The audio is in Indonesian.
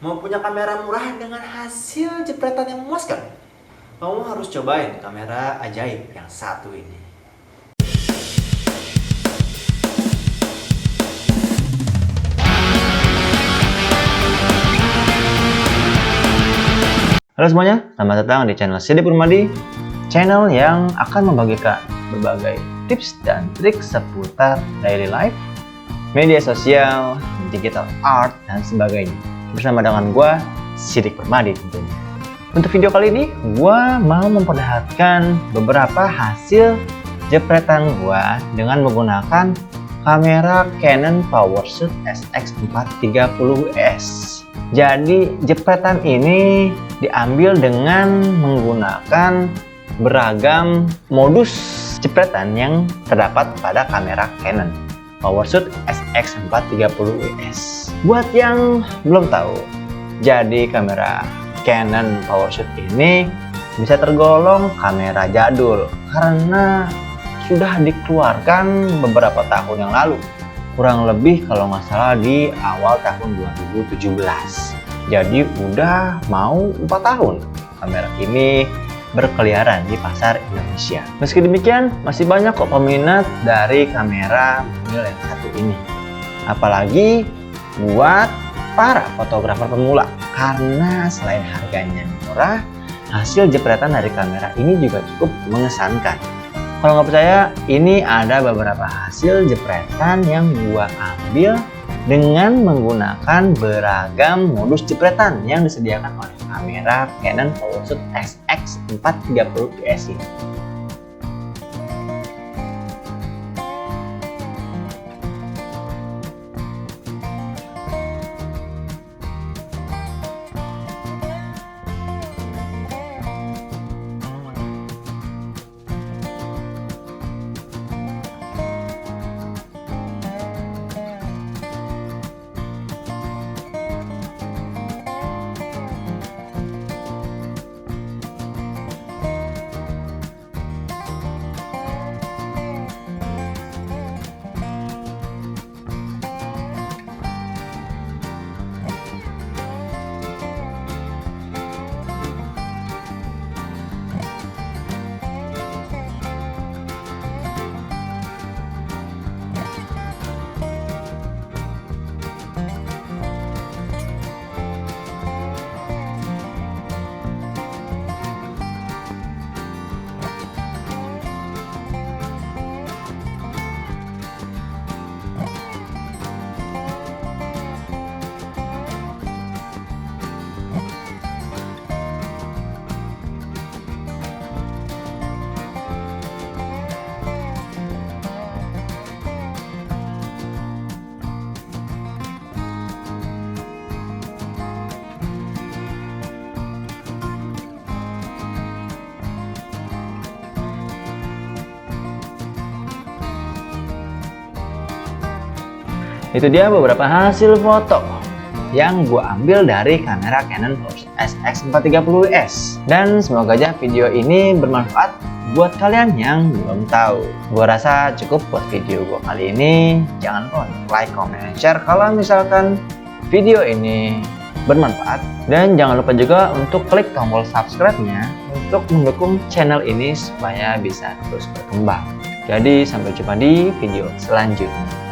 Mau punya kamera murah dengan hasil jepretan yang memuaskan? Kamu harus cobain kamera ajaib yang satu ini. Halo semuanya, selamat datang di channel Sidik Permadi, channel yang akan membagikan berbagai tips dan trik seputar daily life, media sosial, digital art, dan sebagainya. Bersama dengan gue, Sidik Permadi tentunya. Untuk video kali ini, gue mau memperlihatkan beberapa hasil jepretan gue dengan menggunakan kamera Canon PowerShoot SX430S. Jadi jepretan ini diambil dengan menggunakan beragam modus jepretan yang terdapat pada kamera Canon PowerShoot SX430S. Buat yang belum tahu, jadi kamera Canon PowerShoot ini bisa tergolong kamera jadul karena sudah dikeluarkan beberapa tahun yang lalu. Kurang lebih kalau nggak salah di awal tahun 2017. Jadi udah mau 4 tahun kamera ini berkeliaran di pasar Indonesia. Meski demikian, masih banyak kok peminat dari kamera mungil yang satu ini. Apalagi buat para fotografer pemula. Karena selain harganya murah, hasil jepretan dari kamera ini juga cukup mengesankan. Kalau nggak percaya, ini ada beberapa hasil jepretan yang gua ambil dengan menggunakan beragam modus jepretan yang disediakan oleh kamera Canon PowerShoot SX430S ini. Itu dia beberapa hasil foto yang gue ambil dari kamera Canon PowerShoot SX430S. Dan semoga aja video ini bermanfaat buat kalian yang belum tahu. Gue rasa cukup buat video gue kali ini. Jangan lupa like, comment, dan share kalau misalkan video ini bermanfaat. Dan jangan lupa juga untuk klik tombol subscribe-nya untuk mendukung channel ini supaya bisa terus berkembang. Jadi sampai jumpa di video selanjutnya.